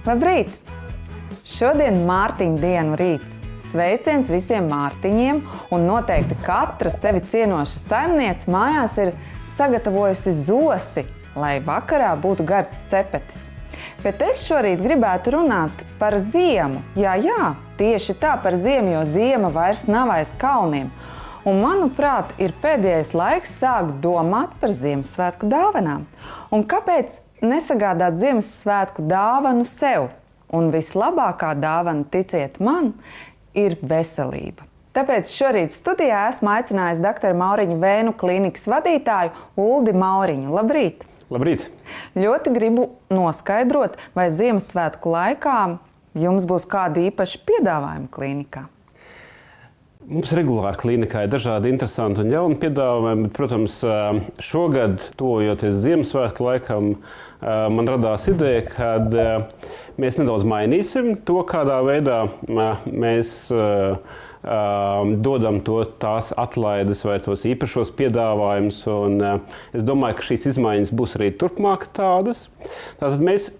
Labrīt! Šodien Mārtiņu dienu rīts. Sveiciens visiem Mārtiņiem, un noteikti katra sevi cienoša saimniece mājās ir sagatavojusi zosi, lai vakarā būtu gards cepetis. Bet es šorīt gribētu runāt par ziemu. Jā, tieši tā par ziemu, jo ziema vairs nav aiz kalniem. Un, manuprāt, ir pēdējais laiks sākt domāt par Ziemassvētku dāvanām. Un kāpēc nesagādāt Ziemassvētku dāvanu sev? Un vislabākā dāvana, ticiet man, ir veselība. Tāpēc šorīt studijā esmu aicinājis doktoru Mauriņu Vēnu klīnikas vadītāju Uldi Mauriņu. Labrīt! Labrīt! Ļoti gribu noskaidrot, vai Ziemassvētku laikā jums būs kādi īpaši piedāvājumi klīnikā? Mums regulāri klīnikā ir dažādi interesanti un jauni piedāvājumi, bet, protams, šogad, tuvojoties Ziemassvētku laikam, man radās ideja, kad mēs nedaudz mainīsim to, kādā veidā mēs dodam tās atlaides vai tos īpašos piedāvājumus. Un es domāju, ka šīs izmaiņas būs arī turpmāk tādas. Tātad mēs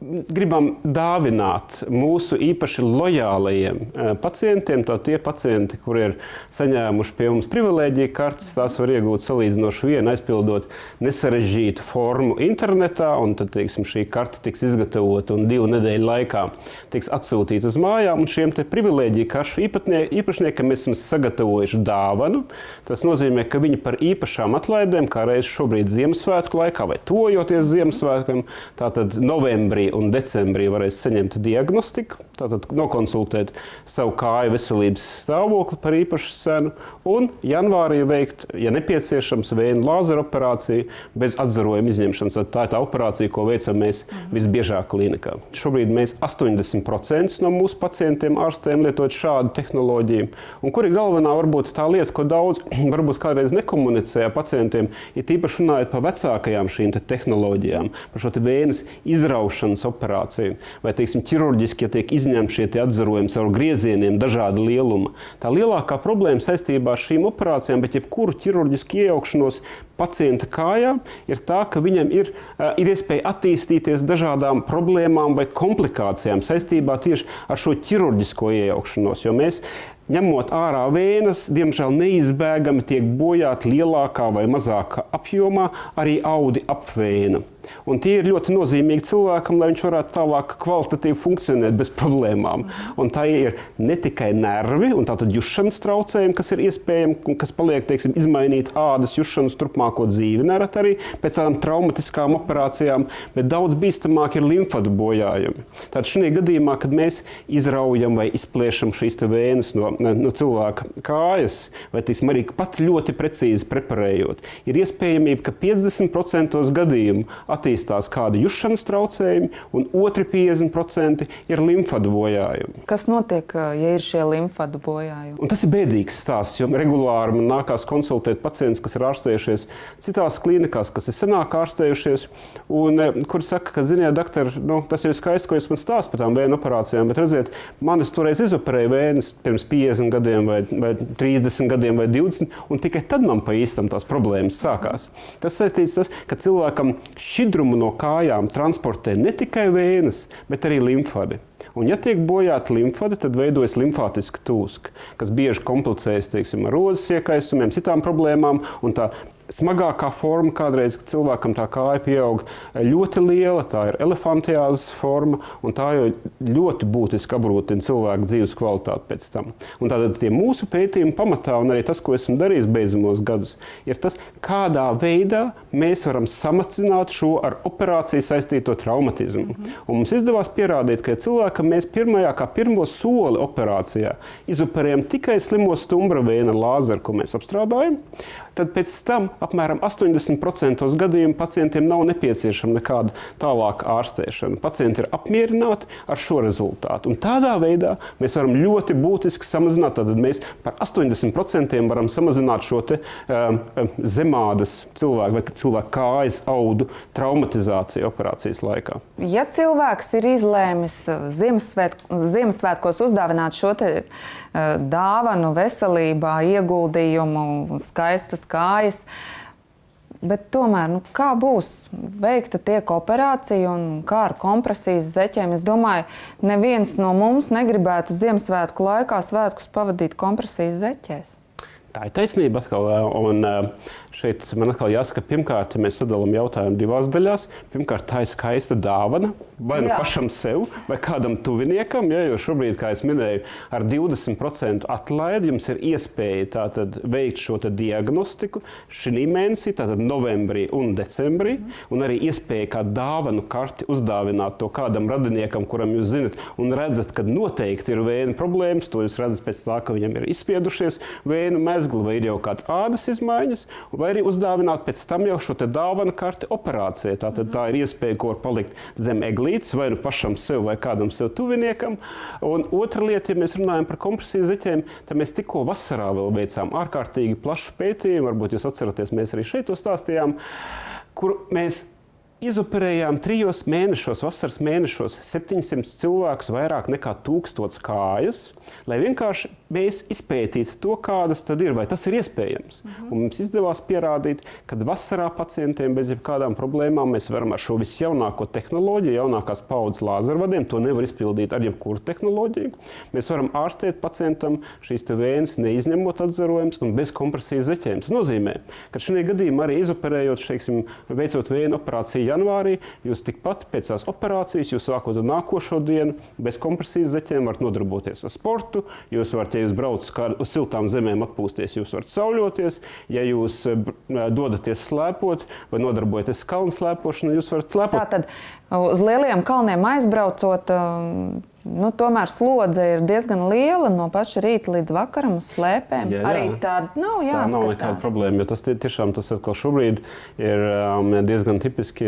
gribam dāvināt mūsu īpaši lojālajiem pacientiem, tie pacienti, kuri ir saņēmuši pie mums privilēģiju kartes, tās var iegūt salīdzinoši vienu, aizpildot nesarežģītu formu internetā, un tad, teiksim, šī karte tiks izgatavota un 2 nedēļu laikā tiks atsūtīta uz mājām, un šiem te privilēģiju karšu īpašniekiem mēs esam sagatavojuši dāvanu. Tas nozīmē, ka viņi par īpašām atlaidēm, kā reiz šobrīd Ziemassvētku laikā vai tojoties Ziemassvētkam, tātad novembrī un decembrī varēs saņemt diagnostiku, tātad nokonsultēt savu kāju veselības stāvokli par īpašu cenu, un janvārī veikt, ja nepieciešams, vēju lāzera operāciju bez atzarojuma izņemšanas. Tā ir tā operācija, ko veicam mēs visbiežāk klīnikā. Šobrīd mēs 80% no mūsu pacientiem ārstiem lietot šādu tehnoloģiju. Un kur ir galvenā varbūt tā lieta, ko daudz varbūt kādreiz nekomunicē pacientiem, ir tīpaši runājot par vecākajām šīm tehnoloģijām, par šo vējas izraušanas operāciju, vai, teiksim, ķirurģiski, ja tiek izņemti šie atzarojumi caur griezieniem dažāda lieluma. Tā lielākā problēma saistībā ar šīm operācijām, bet jebkuru ķirurģisku iejaukšanos pacienta kājā, ir tā, ka viņam ir iespēja attīstīties dažādām problēmām vai komplikācijām saistībā tieši ar šo ķirurģisko iejaukšanos, jo mēs ņemot ārā vēnas, diemžēl neizbēgami tiek bojāti lielākā vai mazākā apjomā arī audi ap vēnu. Un tie ir ļoti nozīmīgi cilvēkam, lai viņš varētu tālāk kvalitatīvi funkcionēt bez problēmām. Un tā ir ne tikai nervi un tātad jušanas traucējumi, kas ir iespējami, kas paliek, teiksim, izmainīt ādas jušanas turpmāko dzīvi, nerad arī pēc tādām traumatiskām operācijām, bet daudz bīstamāk ir limfadu bojājumi. Tātad šajā gadījumā, kad mēs izraujam vai izplēšam šīs vēnas no cilvēka kājas, vai, teiksim, arī pat ļoti precīzi preparējot, ir iespējamība, ka 50% gadījumu attīstās kādi jušanas traucējumi, un otri 50% ir limfadu bojājumi. Kas notiek, ja ir šie limfadu bojājumi? Un tas ir bēdīgs stāsts, jo regulāri man nākās konsultēt pacientus, kas ir ārstējušies citās klīnikās, kas ir senāk ārstējušies, un kuri saka, ka, ziniet, doktor, tas ir skaisti, ko jūs man stāst par tām vēnu operācijām, bet redziet, manis toreiz izoperēja vēnas pirms 50 gadiem vai 30 gadiem vai 20, un tikai tad man pa īstam tās problēmas sākās. Tas saistīts tas, ka cilvēkam šķidrumu no kājām transportē ne tikai vēnas, bet arī limfadi. Un, ja tiek bojāta limfadi, tad veidojas limfātiska tūska, kas bieži komplicējas, teiksim, ar rozes iekaisumiem, citām problēmām, un tā smagākā forma kādreiz, kad cilvēkam tā kāja pieaug ļoti liela, tā ir elefantiāzes forma, un tā jau ļoti būtiski apgrūtina cilvēku dzīves kvalitāti pēc tam. Un tātad tie mūsu pētījumi pamatā, un arī tas, ko esam darījis beidzamos gadus, ir tas, kādā veidā mēs varam samazināt šo ar operāciju saistīto traumatismu. Un mums izdevās pierādīt, ka cilvēkam mēs pirmo soli operācijā izoperējam tikai slimo stumbra vēna lāzeru, ko mēs apstrādājam, tad pēc tam apmēram 80% gadījumu pacientiem nav nepieciešama nekāda tālāka ārstēšana. Pacienti ir apmierināti ar šo rezultātu. Un tādā veidā mēs varam ļoti būtiski samazināt, tad mēs par 80% varam samazināt šo te zemādas cilvēku vai cilvēku kājas audu traumatizāciju operācijas laikā. Ja cilvēks ir izlēmis Ziemassvētkos uzdāvināt šo te dāvanu veselībā, ieguldījumu, skaistas kājas, Bet tomēr, kā būs veikta tiek operācija un kā ar kompresijas zeķiem? Es domāju, neviens no mums negribētu Ziemassvētku laikā svētkus pavadīt kompresijas zeķēs. Tā ir taisnība atkal, un šeit man atkal jāsaka, pirmkārt, mēs sadalām jautājumu divās daļās. Pirmkārt, tā ir skaista dāvana, vai nu pašam sev, vai kādam tuviniekam, jo šobrīd, kā es minēju, ar 20% atlaidi jums ir iespēja tātad veikt šo diagnostiku šī mēnesī, tātad novembrī un decembrī, un arī iespēja kā dāvanu karti uzdāvināt to kādam radiniekam, kuram jūs zinat, un redzat, ka noteikti ir vēju problēmas, to jūs redzat pēc tā, ka viņam ir izspiedušies vēju mezgli, vai ir jau kāds ādas izmaiņas, vai arī uzdāvināt pēc tam jau šo dāvanu karti operācijai. Tātad tā ir iespēja, ko var palikt zem eglītes, vai nu pašam sev, vai kādam sev tuviniekam. Un otra lieta, ja mēs runājam par kompresijas zeķiem, tad mēs tikko vasarā vēl veicām ārkārtīgi plašu pētījumu, varbūt jūs atceraties, mēs arī šeit to stāstījām, kur mēs izoperējām 3 mēnešos, vasaras mēnešos 700 cilvēkus, vairāk nekā 1000 kājas, lai vienkārši mēs izpētītu to, kādas tad ir, vai tas ir iespējams. Un mums izdevās pierādīt, ka vasarā pacientiem bez jebkādām problēmām mēs varam ar šo visjaunāko tehnoloģiju, jaunākās paudzes lāzervadiem, to nevar izpildīt ar jebkuru tehnoloģiju. Mēs varam ārstēt pacientam šīs vējas, neizņemot atzarojumus un bez kompresijas zeķiem. Tas nozīmē, ka šajā gadījumā arī izoperējot, veicot vēju operāciju janvārī, jūs tikpat pēc tās operācijas, jūs sākot ar nākošo dienu, bez kompresijas zeķiem varat nodarboties ar sportu, jūs varat, ja jūs braucat uz siltām zemēm atpūsties, jūs varat sauļoties, ja jūs dodaties slēpot vai nodarbojaties kalnu slēpošanu, jūs varat slēpot. Tātad uz lieliem kalniem aizbraucot, tomēr slodze ir diezgan liela no paša rīta līdz vakaram uz slēpēm. Jā. Arī tāda nav jāskatās. Tā nav nekāda problēma, jo tas atkal šobrīd ir diezgan tipiski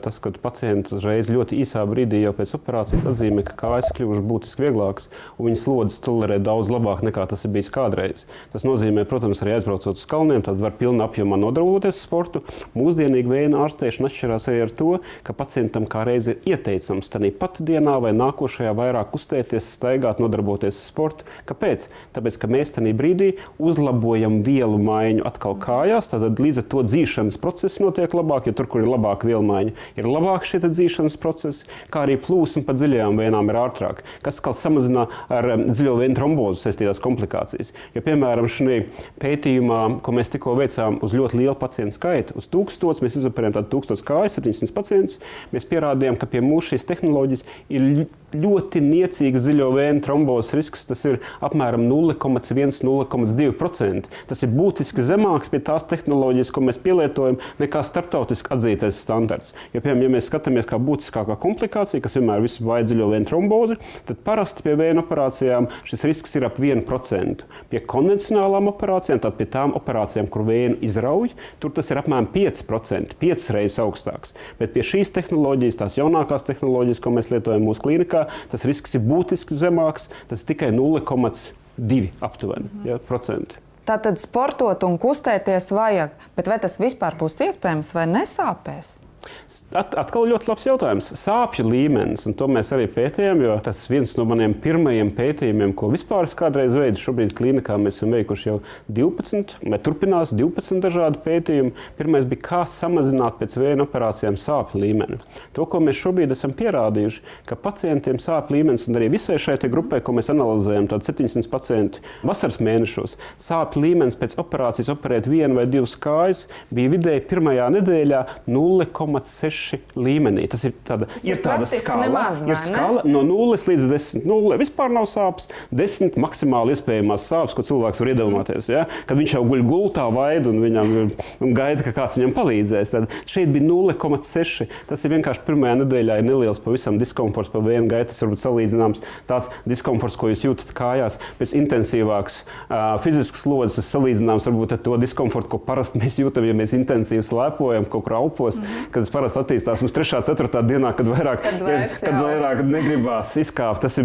tas, ka pacienti uzreiz ļoti īsā brīdī jau pēc operācijas atzīmē, ka kājas kļuvušas būtiski vieglākas un viņa slodzes tolerē daudz labāk nekā tas ir bijis kādreiz. Tas nozīmē, protams, arī aizbraucot uz kalniem, tad var pilnā apjomā nodarboties sportu. Mūsdienīgi vēja ārstēšana atšķirās arī ar to, ka pacientam kā reiz ir ieteicams tanī pat dienā vai nākošajā vairāk kustēties, staigāt, nodarboties sportu. Kāpēc? Tāpēc, ka mēs tajā brīdī uzlabojam vielu maiņu atkal kājās, tad līdz ar to dzīšanas procesi notiek labāk, jo tur, kur ir labāka vielu maiņa, ir labāk šie dzīšanas procesi, kā arī plūsma pa dziļajām vēnām ir ātrāk, kas atkal samazina ar dziļo vēju trombozu saistītās komplikācijas. Jo, piemēram, šajā pētījumā, ko mēs tikko veicām uz ļoti lielu pacientu skaitu, uz 1000, mēs izoperējām tādu 1000 kājas, 700 pacientus, mēs pierādījām, ka pie mūsu šīs tehnoloģijas ir ļoti niecīgs dziļo vēju trombozes risks, tas ir apmēram 0,1–0,2%. Tas ir būtiski zemāks pie tās tehnoloģijas, ko mēs pielietojam, nekā starptautiski atzītais standarts. Jo, piemēram, ja mēs skatāmies kā būtiskākā komplikācija, kas vienmēr visu vajag dziļo vēju trombozi, tad parasti pie vēju operācijām šis risks ir ap 1%. Pie konvencionālām operācijām, tad pie tām operācijām, kur vēju izrauj, tur tas ir apmēram 5%, 5 reizes augstāks. Bet pie šīs tehnoloģijas, tās jaunākās tehnoloģijas, ko mēs lietojam mūsu klīnikā, tas risks ir būtiski zemāks, tas tikai 0,2 aptuveni procenti. Tātad sportot un kustēties vajag, bet vai tas vispār būs iespējams vai nesāpēs? Atkal ļoti labs jautājums. Sāpju līmenis, un to mēs arī pētījām, jo tas viens no maniem pirmajiem pētījumiem, ko vispār es kādreiz veidu. Šobrīd klīnikā mēs esam veikuši jau 12, vai turpinās 12 dažādu pētījumu. Pirmais bija, kā samazināt pēc vēju operācijām sāpju līmeni. To, ko mēs šobrīd esam pierādījuši, ka pacientiem sāpju līmenis, un arī visai šai grupai, ko mēs analizējam, tādi 700 pacienti vasaras mēnešos, sāpju līmenis pēc operācijas operēt 1 vai 2 kājas bija vidēji pirmajā nedēļā 0,6 līmenī. Tas ir tāda skala. Nemaz, ir skala no 0 līdz 10. 0 vispār nav sāpes, 10 maksimāli iespējamās sāpes, ko cilvēks var iedomāties. Ja? Kad viņš jau guļ gultā vaidu un viņam gaida, ka kāds viņam palīdzēs. Tad šeit bija 0,6. Tas ir vienkārši pirmajā nedēļā ir neliels pavisam diskomforts pa vēju gaitu. Tas varbūt salīdzināms tāds diskomforts, ko jūs jūtat kājās pēc intensīvākas fiziskas slodzes. Tas salīdzināms varbūt ar to diskomfortu, ko parasti mēs jūtam, ja mēs intensīvi slēpojam kaut kur alpos, kad tas parasti attīstās mums 3. 4. dienā, kad vairāk negribās izkāpt. Tas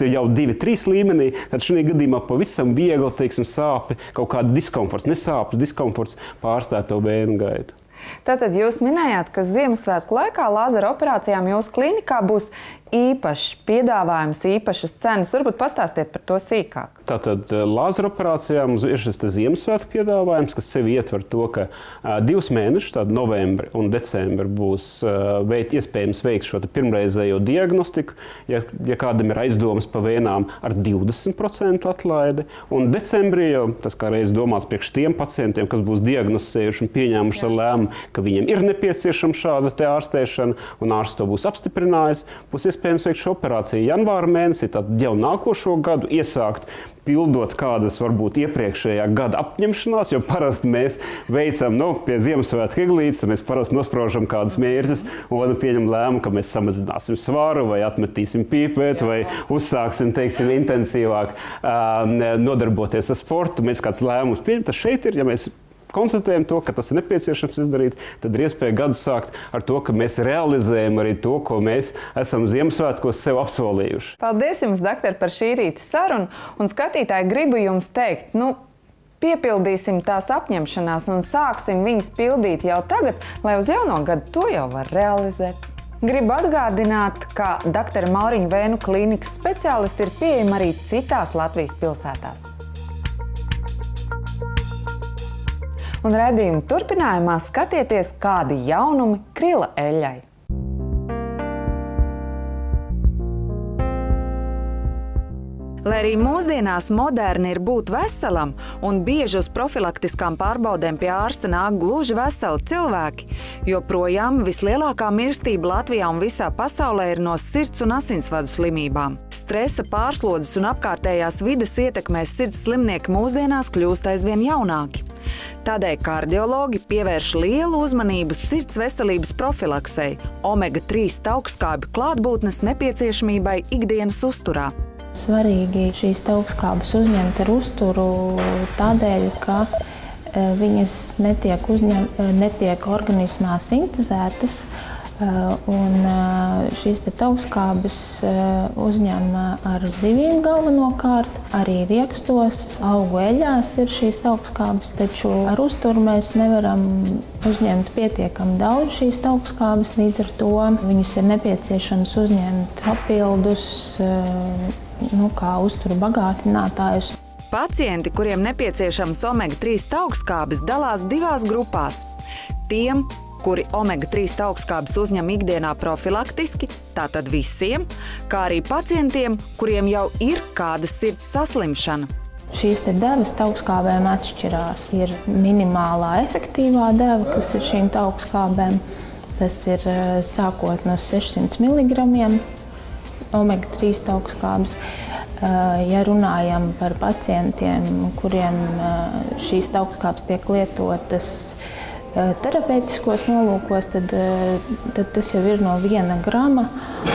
ir jau 2–3 līmenī, tad šajā gadījumā pavisam viegli, sāpi, kaut kāda diskomforts, nesāpes, diskomforts pārstāt to vēju gaitu. Tātad jūs minējāt, ka Ziemassvētku laikā lāzera operācijām jūsu klīnikā būs īpašs piedāvājums, īpašas cenas. Varbūt pastāstiet par to sīkāk. Tātad lāzera operācijā mums ir šis Ziemassvētku piedāvājums, kas sevi ietver to, ka 2 mēnešus, tātad novembri un decembri, būs iespējams veikt šo pirmreizējo diagnostiku, ja kādam ir aizdomas pa vēnām, ar 20% atlaidi. Un decembrī jau tas kā reiz domāts priekš tiem pacientiem, kas būs diagnosticējuši un pieņēmuši lēmumu, ka viņiem ir nepieciešama šāda ārstēšana, un ārsts to būs apstiprinājis, būs iespējams veikt šo operāciju janvāra mēnesī, tad jau nākošo gadu iesākt, pildot kādas varbūt iepriekšējā gada apņemšanās, jo parasti mēs veicam pie Ziemassvētku eglītes, mēs parasti nospraužam kādus mērķus un pieņem lēmumu, ka mēs samazināsim svaru vai atmetīsim pīpēt vai uzsāksim, teiksim, intensīvāk nodarboties ar sportu. Mēs kāds lēmums pieņem, tas šeit ir, ja mēs konstatējam to, ka tas ir nepieciešams izdarīt, tad ir iespēja gadu sākt ar to, ka mēs realizējam arī to, ko mēs esam Ziemassvētkos sev apsolījuši. Paldies jums, doktor, par šī rīta sarunu. Un skatītāji, gribu jums teikt, piepildīsim tās apņemšanās un sāksim viņas pildīt jau tagad, lai uz jauno gadu to jau var realizēt. Gribu atgādināt, ka doktora Mauriņa Vēnu klīnikas speciālisti ir pieejami arī citās Latvijas pilsētās. Un redzījuma turpinājumā skatieties, kādi jaunumi Krila eļļai. Lai arī mūsdienās moderni ir būt veselam un bieži uz profilaktiskām pārbaudēm pie ārsta nāk gluži veseli cilvēki, joprojām vislielākā mirstība Latvijā un visā pasaulē ir no sirds un asinsvadu slimībām. Stresa, pārslodzes un apkārtējās vides ietekmēs sirds slimnieki mūsdienās kļūst aizvien jaunāki. Tādēļ kardiologi pievērš lielu uzmanību sirds veselības profilaksei, omega-3 augstskābju klātbūtnes nepieciešamībai ikdienas uzturā. Svarīgi šīs augstskābes uzņemt ar uzturu tādēļ, ka viņas netiek organismā sintezētas, un šīs augstskābes uzņem ar zivīm galvenokārt. Arī riekstos, augu eļļās ir šīs augstskābes, taču ar uzturu mēs nevaram uzņemt pietiekami daudz šīs augstskābes, līdz ar to viņas ir nepieciešams uzņemt papildus, kā uzturu bagātinātājus. Pacienti, kuriem nepieciešams omega-3 augstskābes, dalās divās grupās. Tiem, kuri omega-3 augstskābes uzņem ikdienā profilaktiski, tātad visiem, kā arī pacientiem, kuriem jau ir kāda sirds saslimšana. Šīs devas augstskābēm atšķirās. Ir minimālā efektīvā deva, kas ir šīm augstskābēm. Tas ir sākot no 600 mg omega-3 augstskābes. Ja runājam par pacientiem, kuriem šīs augstskābes tiek lietotas terapeitiskos nolūkos, tad tas jau ir no 1 grama,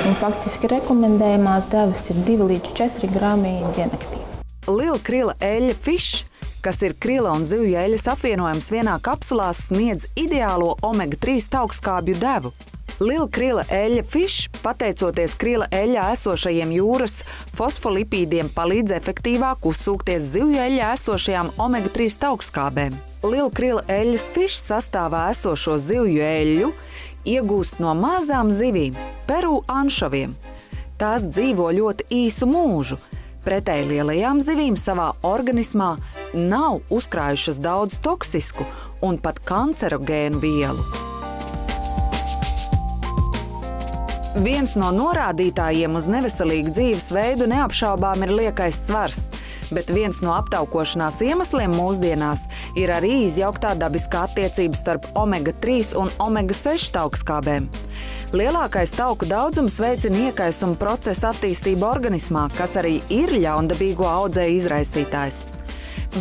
un faktiski rekomendējumās devas ir 2 līdz 4 grami diennaktī. Lila krila eļļa Fish, kas ir krila un zivju eļļas apvienojums vienā kapsulā, sniedz ideālo omega-3 augstskābju devu. Lila krila eļļa Fish, pateicoties krila eļļā esošajiem jūras fosfolipīdiem, palīdz efektīvāk uzsūkties zivju eļļā esošajām omega-3 augstskābēm. Lila krila eļļas Fish sastāvā esošo zivju eļļu iegūst no mazām zivīm, Peru anšoviem. Tās dzīvo ļoti īsu mūžu. Pretēji lielajām zivīm savā organismā nav uzkrājušas daudz toksisku un pat kancerogēnu vielu. Viens no norādītājiem uz neveselīgu dzīvesveidu neapšaubām ir liekais svars, bet viens no aptaukošanās iemesliem mūsdienās ir arī izjauktā dabiskā attiecība starp omega-3 un omega-6 augstskābēm. Lielākais tauku daudzums veicina iekaisuma procesa attīstību organismā, kas arī ir ļaundabīgo audzēju izraisītājs.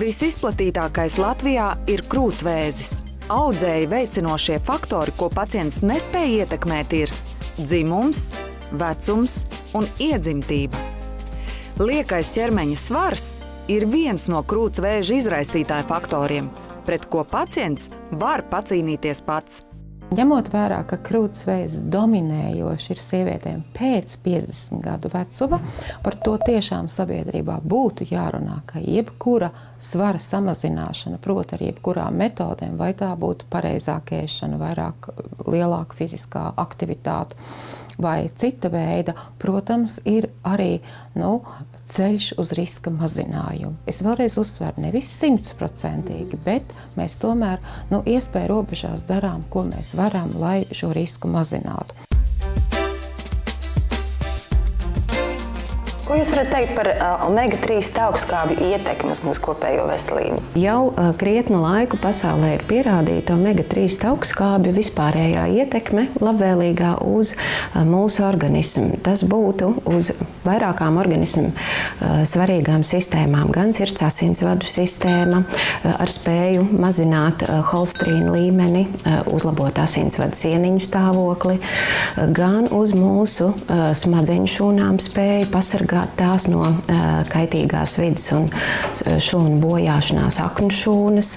Visizplatītākais Latvijā ir krūtsvēzis. Audzēju veicinošie faktori, ko pacients nespēj ietekmēt, ir dzimums, vecums un iedzimtība. Liekais ķermeņa svars ir viens no krūtsvēža izraisītāju faktoriem, pret ko pacients var pacīnīties pats. Ņemot vērā, ka krūtsveids dominējoši ir sievietēm pēc 50 gadu vecuma, par to tiešām sabiedrībā būtu jārunā, ka jebkura svara samazināšana, proti ar jebkurām metodēm, vai tā būtu pareizāka ēšana, lielāka fiziskā aktivitāte vai cita veida, protams, ir arī ceļš uz riska mazinājumu. Es vēlreiz uzsveru, nevis 100%, bet mēs tomēr iespēju robežās darām, ko mēs varam, lai šo risku mazinātu. Ko jūs varat teikt par omega-3 augstskābju ietekmi uz mūsu kopējo veselību? Jau krietnu laiku pasaulē ir pierādīta omega-3 augstskābju vispārējā ietekme labvēlīgā uz mūsu organismu. Tas būtu uz vairākām organismu svarīgām sistēmām, gan sirds asinsvadu sistēma ar spēju mazināt holesterīna līmeni, uzlabot asinsvadu sieniņu stāvokli, gan uz mūsu smadzeņu šūnām spēju pasargāt tās no kaitīgās vidas un šūnu bojāšanās aknu šūnas.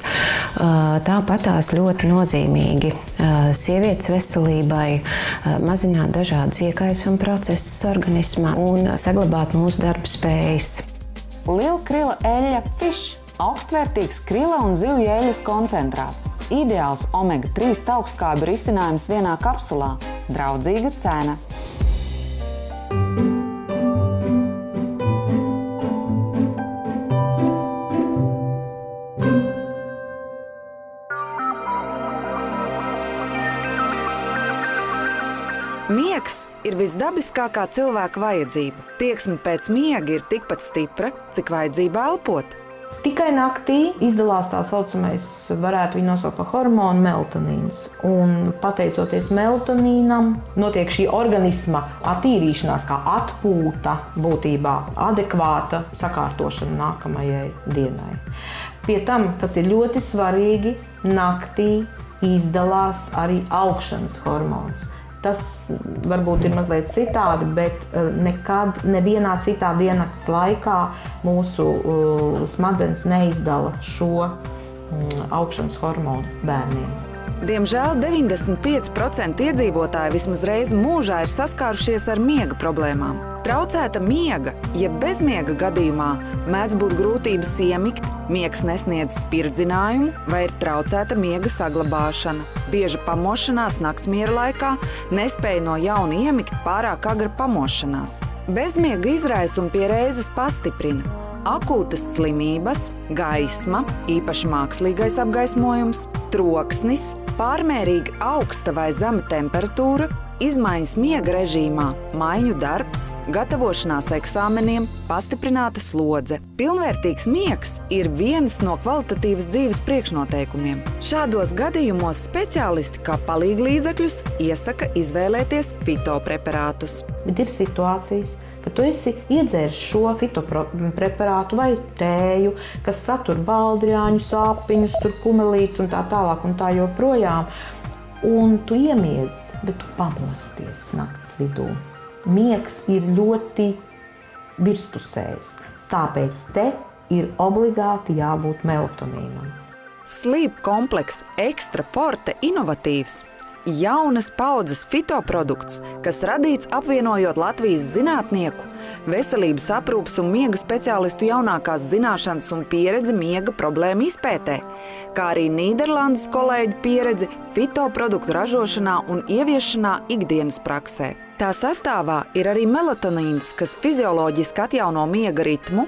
Tāpat tās ļoti nozīmīgi sievietes veselībai mazināt dažādus iekaisuma procesus organismā un saglabāt mūsu darba spējas. Lielkrila eļļa fish – augstvērtīgs krila un zivju eļļas koncentrāts. Ideāls omega-3 augstskābju risinājums vienā kapsulā. Draudzīga cena. Miegs ir visdabiskākā cilvēka vajadzība. Tieksme pēc miega ir tikpat stipra, cik vajadzība elpot. Tikai naktī izdalās tā saucamais, varētu viņu nosaukt par hormonu melatonīns. Un pateicoties melatonīnam, notiek šī organisma attīrīšanās, kā atpūta, būtībā adekvāta sakārtošana nākamajai dienai. Pie tam, kas ir ļoti svarīgi, naktī izdalās arī augšanas hormons. Tas varbūt ir mazliet citādi, bet nekad, nevienā citā diennakts laikā mūsu smadzenes neizdala šo augšanas hormonu bērniem. Diemžēl 95% iedzīvotāji vismaz reizi mūžā ir saskārušies ar miega problēmām. Traucēta miega, jeb bezmiega gadījumā mēdz būt grūtības iemigt, miegs nesniedz spirdzinājumu vai ir traucēta miega saglabāšana. Bieža pamošanās naktsmiera laikā, nespēja no jauna iemigt, pārāk agra pamošanās. Bezmiega izraisumi pie reizes pastiprina akūtas slimības, gaisma, īpaši mākslīgais apgaismojums, troksnis, pārmērīgi augsta vai zema temperatūra, izmaiņas miega režīmā, maiņu darbs, gatavošanās eksāmeniem, pastiprināta slodze. Pilnvērtīgs miegs ir viens no kvalitatīvas dzīves priekšnoteikumiem. Šādos gadījumos speciālisti kā palīglīdzekļus iesaka izvēlēties fitopreparātus. Bet ir situācijas, ka tu esi iedzēris šo fitopreparātu vai tēju, kas satur baldriāņu, sāpiņus, kumelītes un tā tālāk un tā joprojām. Un tu iemiedz, bet tu pamosties nakts vidū. Miegs ir ļoti virspusējs, tāpēc te ir obligāti jābūt melatonīnam. Sleep kompleks Extra Forte inovatīvs. Jaunas paudzes fitoprodukts, kas radīts apvienojot Latvijas zinātnieku, veselības aprūpes un miega speciālistu jaunākās zināšanas un pieredzi miega problēmu izpētē, kā arī Nīderlandes kolēģu pieredzi fitoproduktu ražošanā un ieviešanā ikdienas praksē. Tā sastāvā ir arī melatonīns, kas fizioloģiski atjauno miega ritmu,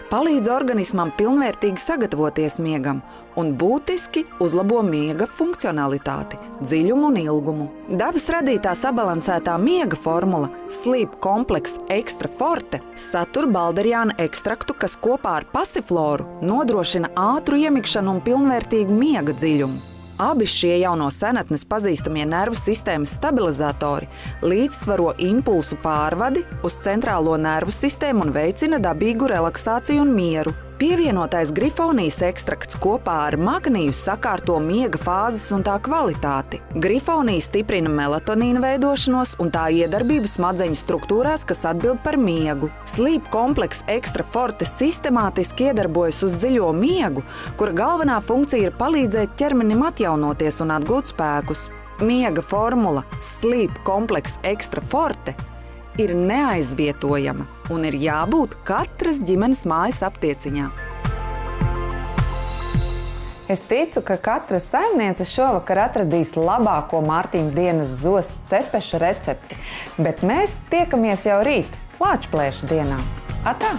palīdz organismam pilnvērtīgi sagatavoties miegam un būtiski uzlabo miega funkcionalitāti, dziļumu un ilgumu. Dabas radītā sabalansētā miega formula Sleep Complex Extra Forte satur balderiāna ekstraktu, kas kopā ar pasifloru nodrošina ātru iemigšanu un pilnvērtīgu miega dziļumu. Abi šie jau no senatnes pazīstamie nervu sistēmas stabilizatori līdzsvaro impulsu pārvadi uz centrālo nervu sistēmu un veicina dabīgu relaksāciju un mieru. Pievienotais grifonijas ekstrakts kopā ar magniju sakārto miega fāzes un tā kvalitāti. Grifonija stiprina melatonīna veidošanos un tā iedarbību smadzeņu struktūrās, kas atbild par miegu. Sleep Complex Extra Forte sistemātiski iedarbojas uz dziļo miegu, kura galvenā funkcija ir palīdzēt ķermenim atjaunoties un atgūt spēkus. Miega formula Sleep Complex Extra Forte ir neaizvietojama un ir jābūt katras ģimenes mājas aptieciņā. Es ticu, ka katra saimniece šovakar atradīs labāko Mārtiņa dienas zosas cepeša recepti, bet mēs tiekamies jau rīt, Lāčplēša dienā. Atā!